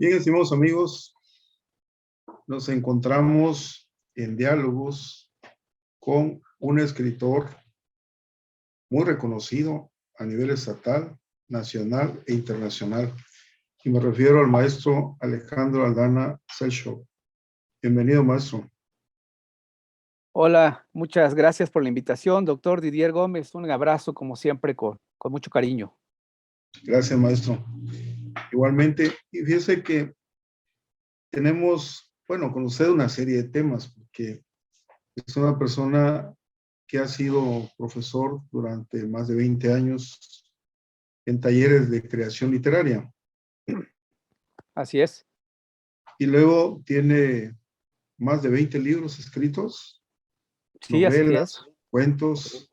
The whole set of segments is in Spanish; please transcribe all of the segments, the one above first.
Bien, estimados amigos, nos encontramos en diálogos con un escritor muy reconocido a nivel estatal, nacional e internacional. Y me refiero al maestro Alejandro Aldana Selshov. Bienvenido, maestro. Hola, muchas gracias por la invitación, doctor Didier Gómez. Un abrazo, como siempre, con mucho cariño. Gracias, maestro. Igualmente, y fíjese que tenemos, bueno, con usted una serie de temas, porque es una persona que ha sido profesor durante más de 20 años en talleres de creación literaria. Así es. Y luego tiene más de 20 libros escritos, Sí, así es. novelas, cuentos,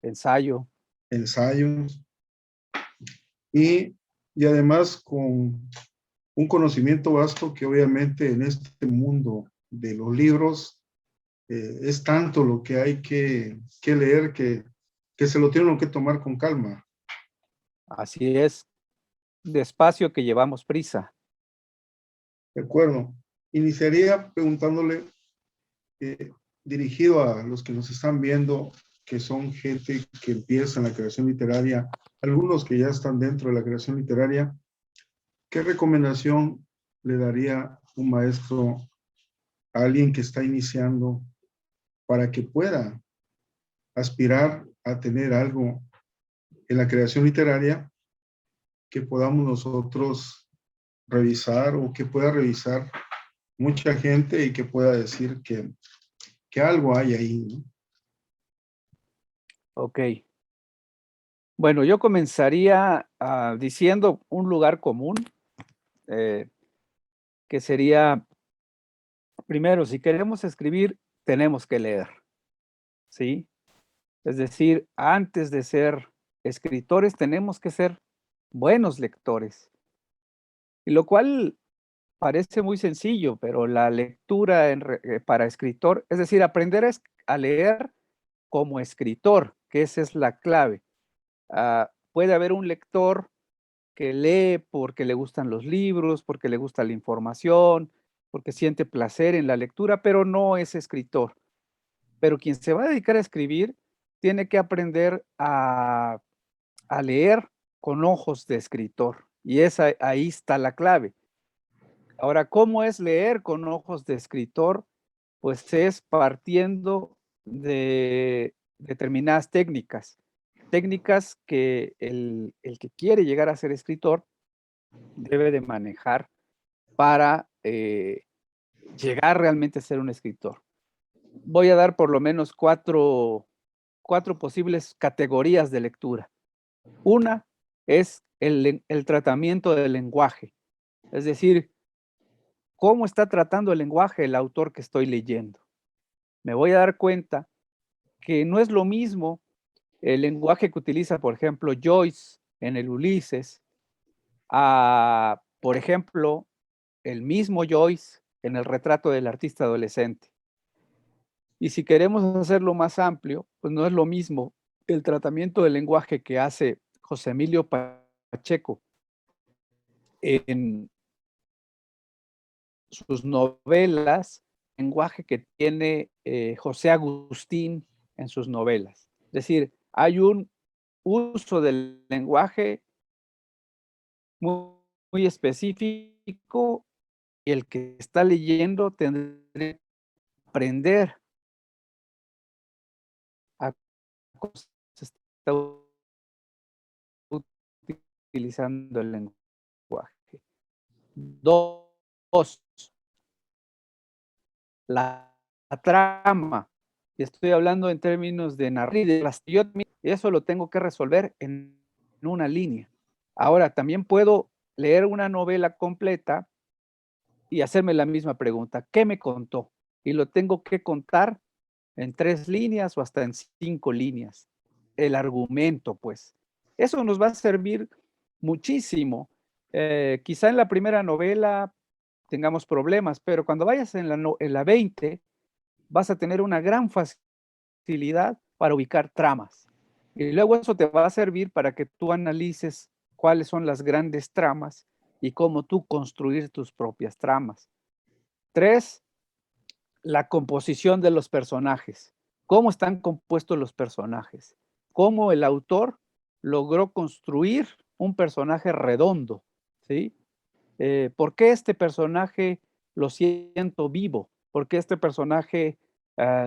Ensayo. ensayos y, y además con un conocimiento vasto que obviamente en este mundo de los libros es tanto lo que hay que leer que se lo tiene uno que tomar con calma. Así es. Despacio que llevamos prisa. De acuerdo. Iniciaría preguntándole, eh, dirigido a los que nos están viendo, que son gente que empieza en la creación literaria, algunos que ya están dentro de la creación literaria, ¿qué recomendación le daría un maestro a alguien que está iniciando para que pueda aspirar a tener algo en la creación literaria que podamos nosotros revisar o que pueda revisar mucha gente y que pueda decir que algo hay ahí, ¿no? Ok. Bueno, yo comenzaría diciendo un lugar común, eh, que sería, primero, si queremos escribir, tenemos que leer, ¿sí? Es decir, antes de ser escritores, tenemos que ser buenos lectores. Y lo cual parece muy sencillo, pero la lectura para escritor, es decir, aprender a leer como escritor, que esa es la clave. Puede haber un lector que lee porque le gustan los libros, porque le gusta la información, porque siente placer en la lectura, pero no es escritor. Pero quien se va a dedicar a escribir tiene que aprender a leer con ojos de escritor. Y ahí está la clave. Ahora, ¿cómo es leer con ojos de escritor? Pues es partiendo de determinadas técnicas que el que quiere llegar a ser escritor debe de manejar para llegar realmente a ser un escritor. Voy a dar por lo menos cuatro posibles categorías de lectura. Una es el tratamiento del lenguaje, es decir, cómo está tratando el lenguaje el autor que estoy leyendo. Me voy a dar cuenta que no es lo mismo el lenguaje que utiliza, por ejemplo, Joyce en el Ulises, por ejemplo, el mismo Joyce en el retrato del artista adolescente. Y si queremos hacerlo más amplio, pues no es lo mismo el tratamiento del lenguaje que hace José Emilio Pacheco en sus novelas, lenguaje que tiene José Agustín en sus novelas. Es decir, hay un uso del lenguaje muy, muy específico y el que está leyendo tendría que aprender a cómo se está utilizando el lenguaje. Dos, la trama. Y estoy hablando en términos de narrativa. Eso lo tengo que resolver en una línea. Ahora, también puedo leer una novela completa y hacerme la misma pregunta, ¿qué me contó? Y lo tengo que contar en 3 líneas o hasta en 5 líneas. El argumento, pues. Eso nos va a servir muchísimo. Quizá en la primera novela tengamos problemas, pero cuando vayas en la 20, vas a tener una gran facilidad para ubicar tramas. Y luego eso te va a servir para que tú analices cuáles son las grandes tramas y cómo tú construir tus propias tramas. 3, la composición de los personajes. ¿Cómo están compuestos los personajes? ¿Cómo el autor logró construir un personaje redondo? ¿Sí? ¿Por qué este personaje lo siento vivo? ¿Por qué este personaje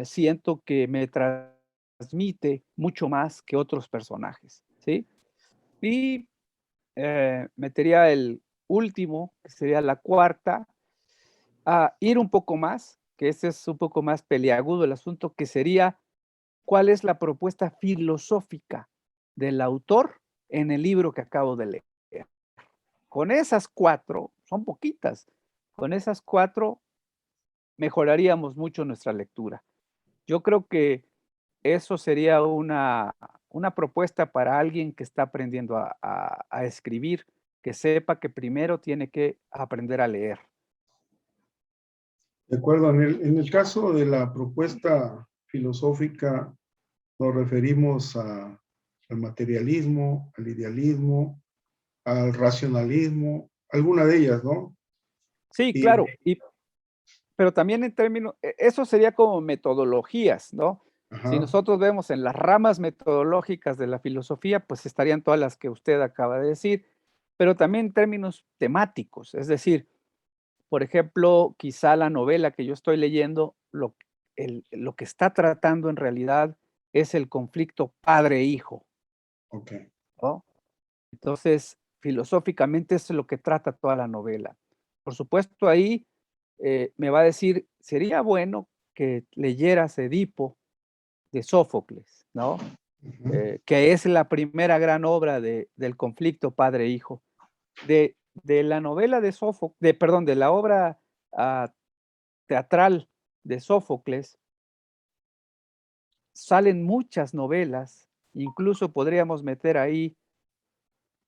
siento que me transmite mucho más que otros personajes? ¿Sí? Y metería el último, que sería la cuarta, a ir un poco más, que ese es un poco más peliagudo el asunto, que sería cuál es la propuesta filosófica del autor en el libro que acabo de leer. Con esas 4, son poquitas, con esas 4 mejoraríamos mucho nuestra lectura. Yo creo que eso sería una propuesta para alguien que está aprendiendo a escribir, que sepa que primero tiene que aprender a leer. De acuerdo, en el caso de la propuesta filosófica, nos referimos al materialismo, al idealismo, al racionalismo, alguna de ellas, ¿no? Sí, Y, claro, pero también en términos, eso sería como metodologías, ¿no? Si ajá, nosotros vemos en las ramas metodológicas de la filosofía, pues estarían todas las que usted acaba de decir, pero también en términos temáticos, es decir, por ejemplo, quizá la novela que yo estoy leyendo, lo que está tratando en realidad es el conflicto padre-hijo, ok, ¿no? Entonces, filosóficamente eso es lo que trata toda la novela. Por supuesto, ahí me va a decir, sería bueno que leyeras Edipo de Sófocles, ¿no? ujú, Que es la primera gran obra del conflicto padre-hijo. De la novela de Sófocles, perdón, de la obra teatral de Sófocles, salen muchas novelas, incluso podríamos meter ahí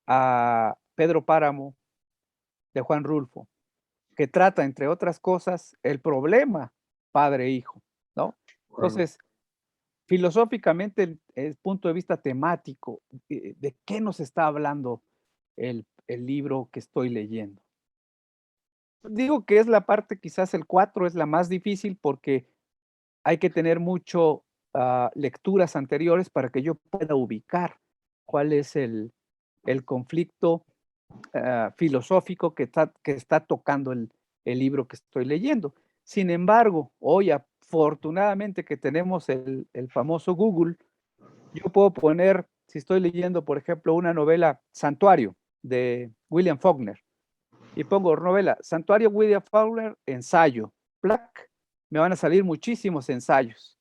a Pedro Páramo de Juan Rulfo, que trata, entre otras cosas, el problema padre-hijo, ¿no? de acuerdo. Entonces, filosóficamente, el punto de vista temático, ¿de qué nos está hablando el libro que estoy leyendo? Digo que es la parte, quizás el 4 es la más difícil porque hay que tener mucho lecturas anteriores para que yo pueda ubicar cuál es el conflicto filosófico que está tocando el libro que estoy leyendo. Sin embargo, hoy afortunadamente que tenemos el famoso Google, yo puedo poner, si estoy leyendo, por ejemplo, una novela Santuario de William Faulkner, y pongo novela Santuario William Faulkner, ensayo, Black, me van a salir muchísimos ensayos.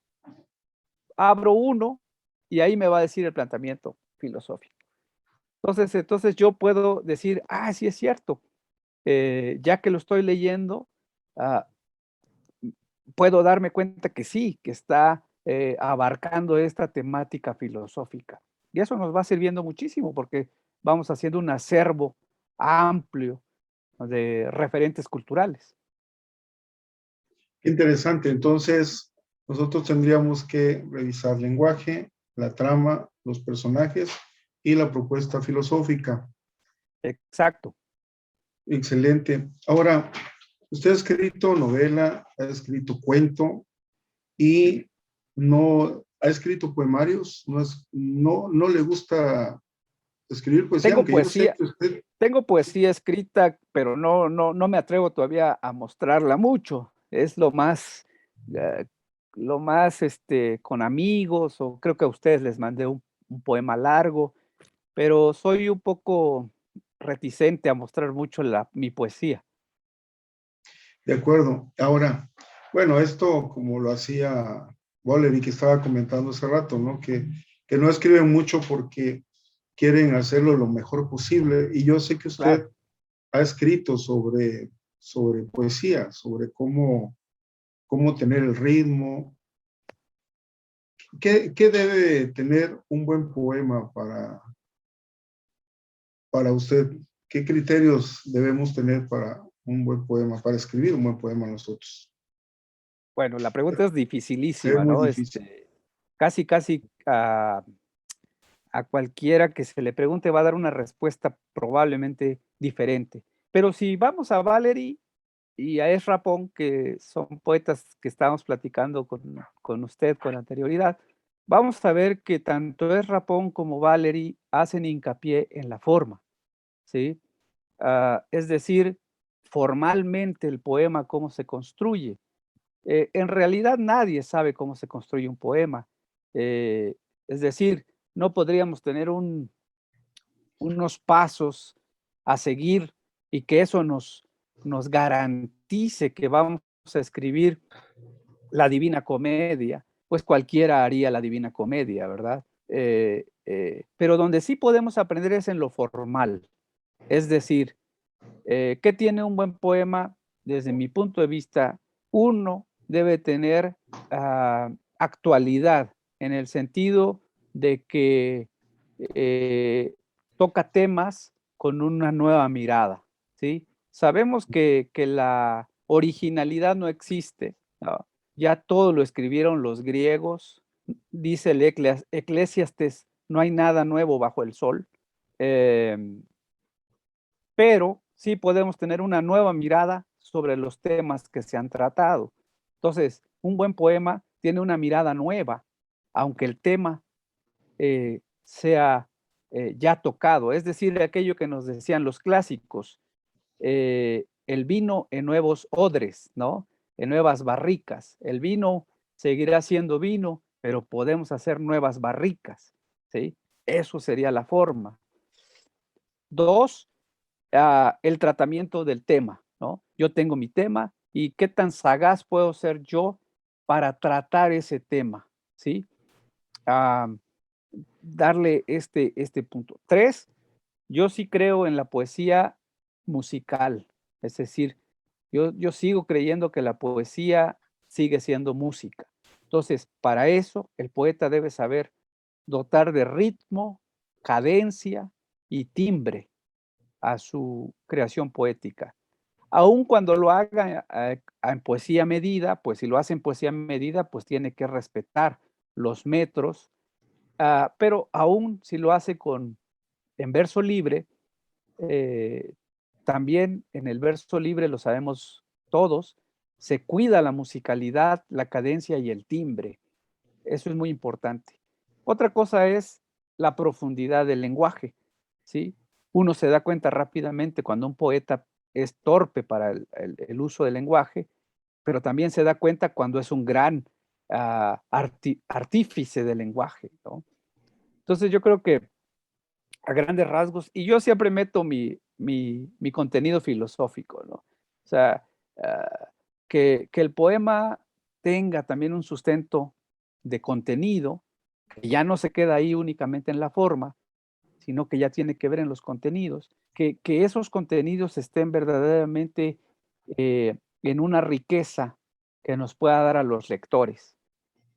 Abro uno y ahí me va a decir el planteamiento filosófico. Entonces yo puedo decir, sí es cierto, ya que lo estoy leyendo, ah, puedo darme cuenta que sí, que está abarcando esta temática filosófica. Y eso nos va sirviendo muchísimo porque vamos haciendo un acervo amplio de referentes culturales. Qué interesante. Entonces, nosotros tendríamos que revisar lenguaje, la trama, los personajes y la propuesta filosófica. Exacto. Excelente. Ahora, usted ha escrito novela, ha escrito cuento y no ha escrito poemarios. No le gusta escribir poesía, Tengo aunque yo sé poesía, que usted, tengo poesía escrita, pero no me atrevo todavía a mostrarla mucho. Es eh, lo más con amigos, o creo que a ustedes les mandé un poema largo, pero soy un poco reticente a mostrar mucho mi poesía. de acuerdo. Ahora, bueno, esto como lo hacía Boller que estaba comentando hace rato, ¿no? Que no escriben mucho porque quieren hacerlo lo mejor posible. Y yo sé que Claro. usted ha escrito sobre poesía, sobre cómo tener el ritmo. ¿Qué debe tener un buen poema para usted? ¿Qué criterios debemos tener para un buen poema, para escribir un buen poema nosotros? Bueno, la pregunta es Es dificilísima, muy ¿no? difícil. Casi a cualquiera que se le pregunte va a dar una respuesta probablemente diferente. Pero si vamos a Valery y a Ezra Pound, que son poetas que estábamos platicando con usted con anterioridad, vamos a ver que tanto Ezra Pound como Valery hacen hincapié en la forma, ¿sí? Es decir, formalmente el poema, cómo se construye. En realidad nadie sabe cómo se construye un poema. Es decir, no podríamos tener unos pasos a seguir y que eso nos garantice que vamos a escribir la Divina Comedia, pues cualquiera haría la Divina Comedia, ¿verdad? Pero donde sí podemos aprender es en lo formal. Es decir, ¿qué tiene un buen poema? Desde mi punto de vista, uno debe tener actualidad en el sentido de que toca temas con una nueva mirada, ¿sí? Sabemos que la originalidad no existe, ¿no? Ya todo lo escribieron los griegos, dice el Eclesiastes, no hay nada nuevo bajo el sol. Pero sí podemos tener una nueva mirada sobre los temas que se han tratado. Entonces, un buen poema tiene una mirada nueva, aunque el tema sea ya tocado. Es decir, aquello que nos decían los clásicos, el vino en nuevos odres, ¿no? En nuevas barricas. El vino seguirá siendo vino, pero podemos hacer nuevas barricas, ¿sí? Eso sería la forma. Dos, el tratamiento del tema, ¿no? Yo tengo mi tema y qué tan sagaz puedo ser yo para tratar ese tema, ¿sí? Darle este punto. Tres, yo sí creo en la poesía musical, es decir, yo sigo creyendo que la poesía sigue siendo música. Entonces, para eso, el poeta debe saber dotar de ritmo, cadencia y timbre a su creación poética. Aun cuando lo haga en poesía medida, pues si lo hace en poesía medida, pues tiene que respetar los metros, pero aún si lo hace en verso libre, eh, también en el verso libre, lo sabemos todos, se cuida la musicalidad, la cadencia y el timbre. Eso es muy importante. Otra cosa es la profundidad del lenguaje, ¿sí? Uno se da cuenta rápidamente cuando un poeta es torpe para el uso del lenguaje, pero también se da cuenta cuando es un gran artífice del lenguaje, ¿no? Entonces yo creo que a grandes rasgos, y yo siempre meto mi contenido filosófico, ¿no? O sea, que el poema tenga también un sustento de contenido, que ya no se queda ahí únicamente en la forma, sino que ya tiene que ver en los contenidos, que esos contenidos estén verdaderamente en una riqueza que nos pueda dar a los lectores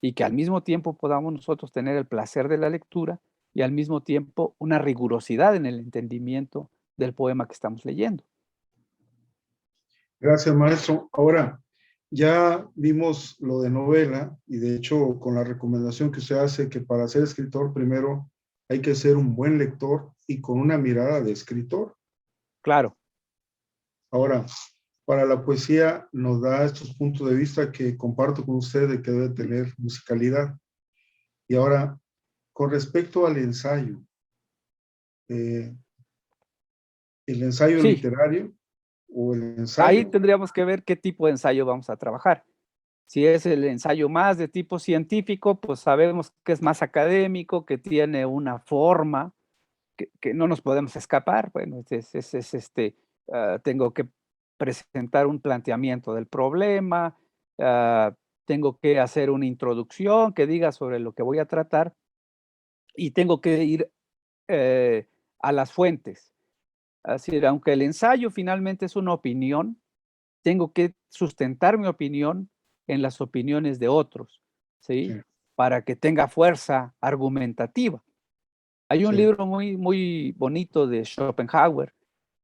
y que al mismo tiempo podamos nosotros tener el placer de la lectura y al mismo tiempo una rigurosidad en el entendimiento del poema que estamos leyendo. Gracias, maestro. Ahora, ya vimos lo de novela y de hecho con la recomendación que usted hace que para ser escritor primero hay que ser un buen lector y con una mirada de escritor. Claro. Ahora, para la poesía nos da estos puntos de vista que comparto con usted de que debe tener musicalidad. Y ahora, con respecto al ensayo, el ensayo Sí, literario o el ahí ensayo. tendríamos que ver qué tipo de ensayo vamos a trabajar. Si es el ensayo más de tipo científico, pues sabemos que es más académico, que tiene una forma, que no nos podemos escapar. Bueno, tengo que presentar un planteamiento del problema, tengo que hacer una introducción que diga sobre lo que voy a tratar y tengo que ir a las fuentes. Así, aunque el ensayo finalmente es una opinión, tengo que sustentar mi opinión en las opiniones de otros, ¿sí? Sí, Para que tenga fuerza argumentativa. Hay un sí. libro muy bonito de Schopenhauer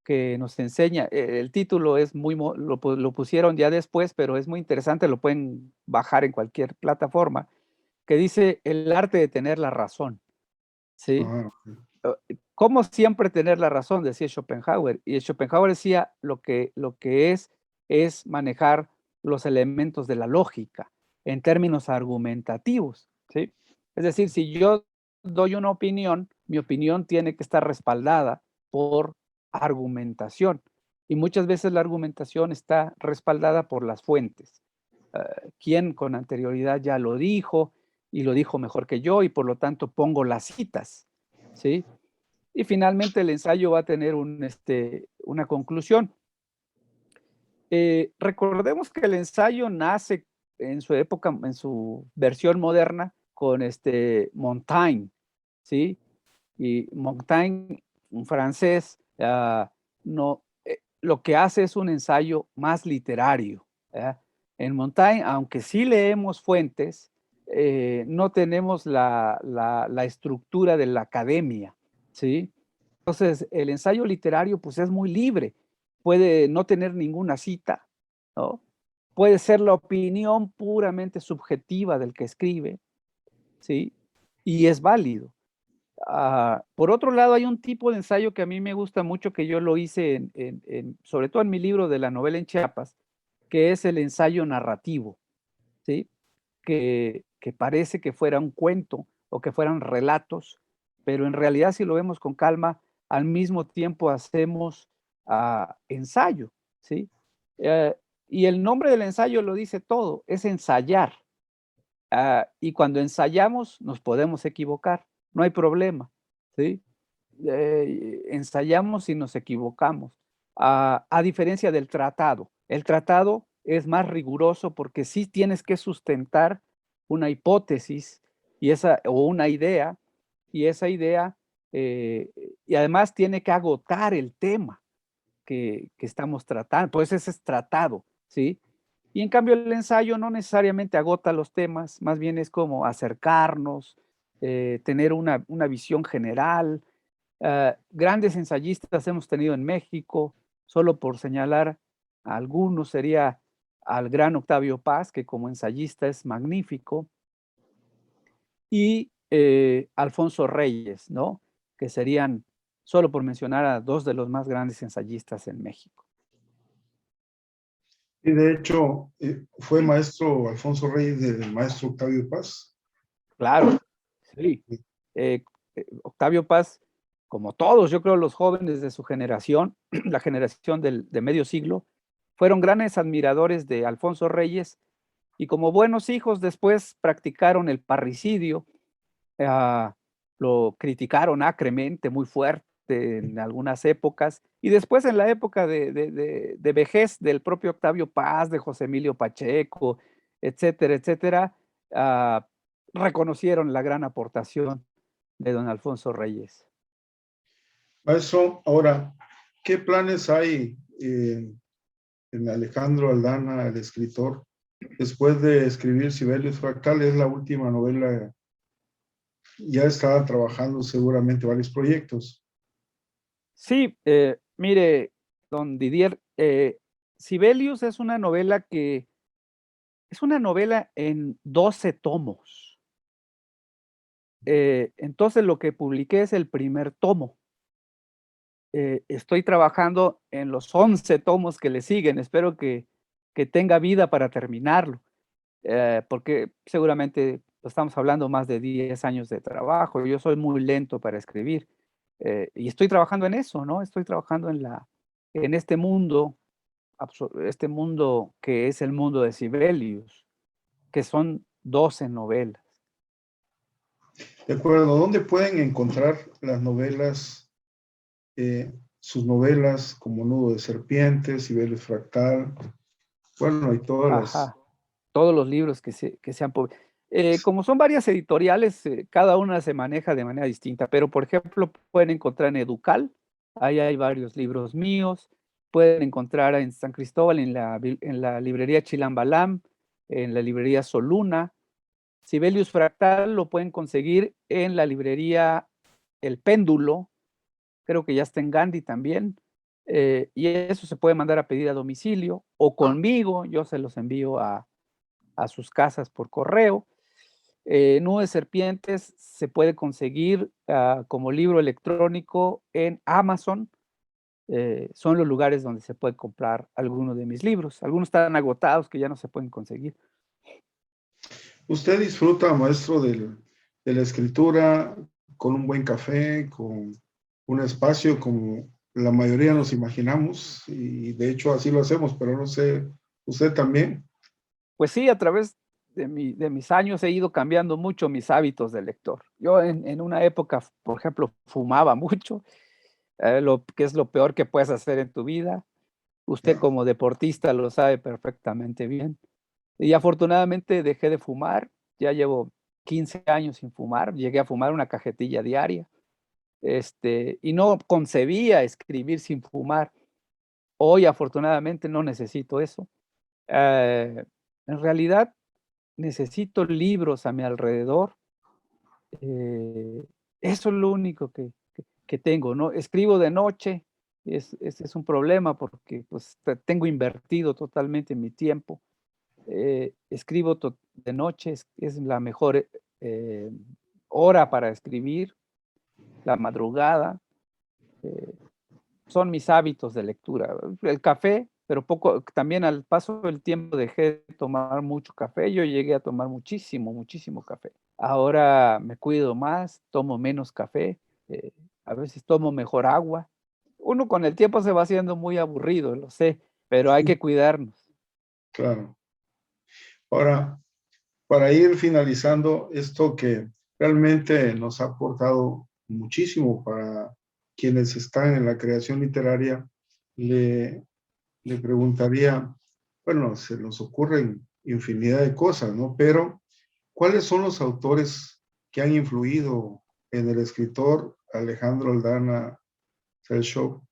que nos enseña, el título es lo pusieron ya después, pero es muy interesante, lo pueden bajar en cualquier plataforma, que dice el arte de tener la razón, ¿sí? Ah, ok. ¿Cómo siempre tener la razón? Decía Schopenhauer. Y Schopenhauer decía lo que es manejar los elementos de la lógica en términos argumentativos, ¿sí? Es decir, si yo doy una opinión, mi opinión tiene que estar respaldada por argumentación. Y muchas veces la argumentación está respaldada por las fuentes. Quién con anterioridad ya lo dijo y lo dijo mejor que yo y por lo tanto pongo las citas, ¿sí? Y finalmente el ensayo va a tener una conclusión. Recordemos que el ensayo nace en su época, en su versión moderna, con Montaigne, ¿sí? Y Montaigne, un francés, no, lo que hace es un ensayo más literario. ¿Ya? En Montaigne, aunque sí leemos fuentes, no tenemos la estructura de la academia, ¿sí? Entonces, el ensayo literario, pues, es muy libre. Puede no tener ninguna cita, ¿no? Puede ser la opinión puramente subjetiva del que escribe, ¿sí? Y es válido. Por otro lado, hay un tipo de ensayo que a mí me gusta mucho, que yo lo hice sobre todo en mi libro de la novela en Chiapas, que es el ensayo narrativo, ¿sí? Que parece que fuera un cuento o que fueran relatos, pero en realidad, si lo vemos con calma, al mismo tiempo hacemos ensayo, ¿sí? Eh, y el nombre del ensayo lo dice todo, es ensayar. Y cuando ensayamos nos podemos equivocar, no hay problema, ¿sí? Ensayamos y nos equivocamos, a diferencia del tratado. El tratado es más riguroso porque sí tienes que sustentar una hipótesis o una idea, y esa idea, eh, y además tiene que agotar el tema que estamos tratando, pues ese es tratado, ¿sí? Y en cambio el ensayo no necesariamente agota los temas, más bien es como acercarnos, tener una visión general. Grandes ensayistas hemos tenido en México, solo por señalar a algunos sería al gran Octavio Paz, que como ensayista es magnífico, y Alfonso Reyes, ¿no? Que serían, solo por mencionar a dos de los más grandes ensayistas en México. Y de hecho, fue maestro Alfonso Reyes del maestro Octavio Paz. Claro, sí. Octavio Paz, como todos, yo creo, los jóvenes de su generación, la generación de medio siglo, fueron grandes admiradores de Alfonso Reyes y como buenos hijos después practicaron el parricidio, ah, lo criticaron acremente, muy fuerte en algunas épocas, y después en la época de vejez del propio Octavio Paz, de José Emilio Pacheco, etcétera, etcétera, ah, reconocieron la gran aportación de don Alfonso Reyes. Maestro, ahora, ¿qué planes hay en Alejandro Aldana, el escritor, después de escribir Sibelius Fractal? Es la última novela, ya está trabajando seguramente varios proyectos. Sí, mire, don Didier, Sibelius es una novela en 12 tomos. Entonces lo que publiqué es el primer tomo. Estoy trabajando en los 11 tomos que le siguen. Espero que tenga vida para terminarlo, porque seguramente estamos hablando más de 10 años de trabajo. Yo soy muy lento para escribir, y estoy trabajando en eso, ¿no? Estoy trabajando en este mundo que es el mundo de Sibelius, que son 12 novelas. De acuerdo, ¿dónde pueden encontrar las novelas, sus novelas como Nudo de Serpientes, Sibelius Fractal? Bueno, y todas las... Ajá, todos los libros que se han como son varias editoriales, cada una se maneja de manera distinta, pero, por ejemplo, pueden encontrar en Educal, ahí hay varios libros míos, pueden encontrar en San Cristóbal, en la librería Chilambalam, en la librería Soluna. Sibelius Fractal lo pueden conseguir en la librería El Péndulo, creo que ya está en Gandhi también, y eso se puede mandar a pedir a domicilio o conmigo, yo se los envío a sus casas por correo. Nudo de Serpientes se puede conseguir como libro electrónico en Amazon. Son los lugares donde se puede comprar algunos de mis libros. Algunos están agotados que ya no se pueden conseguir. ¿Usted disfruta, maestro, de la escritura con un buen café, con un espacio como la mayoría nos imaginamos? Y de hecho así lo hacemos, pero no sé, ¿usted también? Pues sí, a través de mis años he ido cambiando mucho mis hábitos de lector. Yo en una época, por ejemplo, fumaba mucho, lo que es lo peor que puedes hacer en tu vida. Usted Claro. como deportista lo sabe perfectamente bien. Y afortunadamente dejé de fumar, ya llevo 15 años sin fumar, llegué a fumar una cajetilla diaria, y no concebía escribir sin fumar. Hoy afortunadamente no necesito eso. Eh, en realidad necesito libros a mi alrededor. eh, Eso es lo único que tengo, ¿no? Escribo de noche, ese es un problema porque pues tengo invertido totalmente mi tiempo. Escribo de noche, es la mejor hora para escribir, la madrugada. eh, Son mis hábitos de lectura. El café, pero poco, también al paso del tiempo dejé de tomar mucho café. Yo llegué a tomar muchísimo, muchísimo café. Ahora me cuido más, tomo menos café, a veces tomo mejor agua. Uno con el tiempo se va haciendo muy aburrido, lo sé, pero hay que cuidarnos. Claro. Ahora, para ir finalizando esto que realmente nos ha aportado muchísimo para quienes están en la creación literaria, le, le preguntaría, bueno, se nos ocurren infinidad de cosas, ¿no? Pero, ¿cuáles son los autores que han influido en el escritor Alejandro Aldana Selshaw?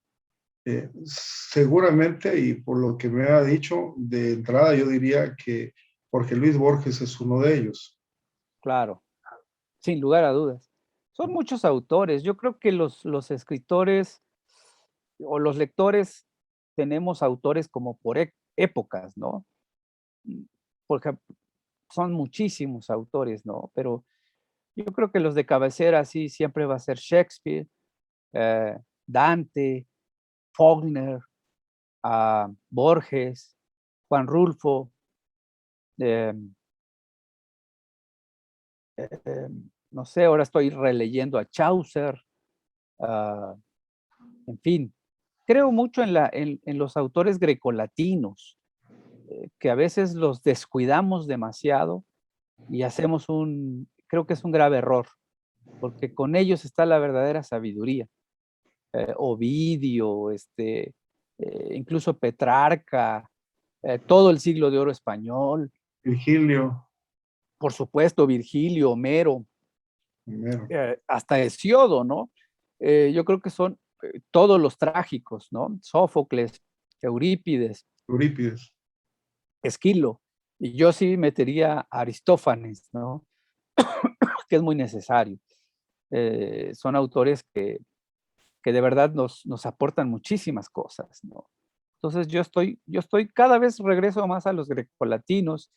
Seguramente, y por lo que me ha dicho, de entrada yo diría que Jorge Luis Borges es uno de ellos. Claro, sin lugar a dudas. Son muchos autores. Yo creo que los escritores o los lectores tenemos autores como por épocas, ¿no? Mm, Por ejemplo, son muchísimos autores, ¿no? Pero yo creo que los de cabecera sí siempre va a ser Shakespeare, Dante, Faulkner, Borges, Juan Rulfo, em, no sé, ahora estoy releyendo a Chaucer, ah, en fin. Creo mucho en los autores grecolatinos, que a veces los descuidamos demasiado y hacemos creo que es un grave error, porque con ellos está la verdadera sabiduría. Ovidio, incluso Petrarca, todo el siglo de oro español, Virgilio, por supuesto, Virgilio, Homero, primero, hasta Hesiodo, ¿no? Yo creo que son todos los trágicos, ¿no? Sófocles, Eurípides, Eurípides. Esquilo, y yo sí metería a Aristófanes, ¿no? Que es muy necesario. Son autores que de verdad nos aportan muchísimas cosas, ¿no? Entonces yo estoy cada vez regreso más a los grecolatinos,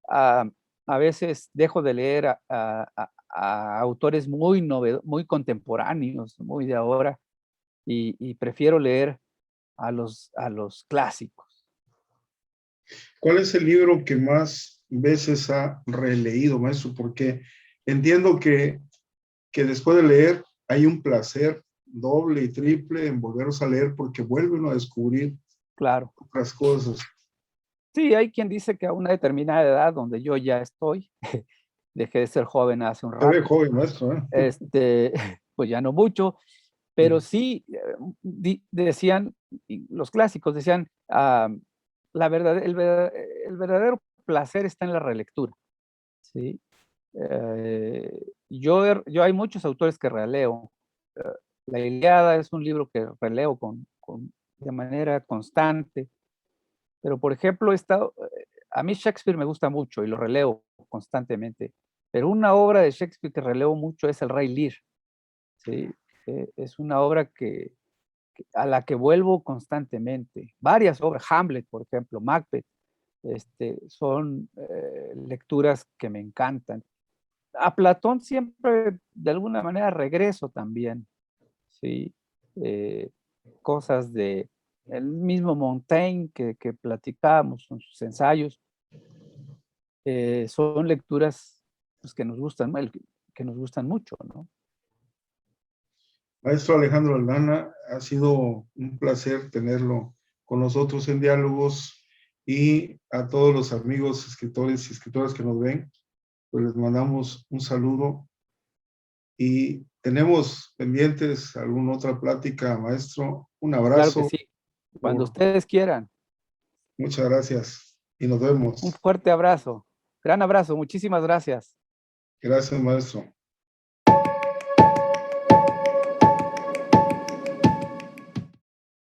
a, a veces dejo de leer a autores muy contemporáneos, muy de ahora, y prefiero leer a los clásicos. ¿Cuál es el libro que más veces ha releído, maestro? Porque entiendo que después de leer hay un placer doble y triple en volverlos a leer porque vuelven a descubrir Claro. otras cosas. Sí, hay quien dice que a una determinada edad donde yo ya estoy, dejé de ser joven hace un Se ve rato, joven, maestro, ¿eh? pues ya no mucho, pero sí decían, y los clásicos decían, el verdadero placer está en la relectura, ¿sí? Yo hay muchos autores que releo. eh, La Ilíada es un libro que releo de manera constante, pero por ejemplo, a mí Shakespeare me gusta mucho y lo releo constantemente, pero una obra de Shakespeare que releo mucho es El Rey Lear, ¿sí? Es una obra a la que vuelvo constantemente. Varias obras, Hamlet, por ejemplo, Macbeth, son lecturas que me encantan. a Platón siempre de alguna manera regreso también, ¿sí? Cosas de el mismo Montaigne que platicábamos en sus ensayos, son lecturas pues, que nos gustan, que nos gustan mucho, ¿no? Maestro Alejandro Aldana, ha sido un placer tenerlo con nosotros en Diálogos, y a todos los amigos escritores y escritoras que nos ven, pues les mandamos un saludo y tenemos pendientes alguna otra plática, maestro. Un Claro que abrazo. sí, cuando ustedes quieran. Muchas gracias y nos Un vemos. fuerte abrazo, gran abrazo, muchísimas gracias. Gracias, maestro.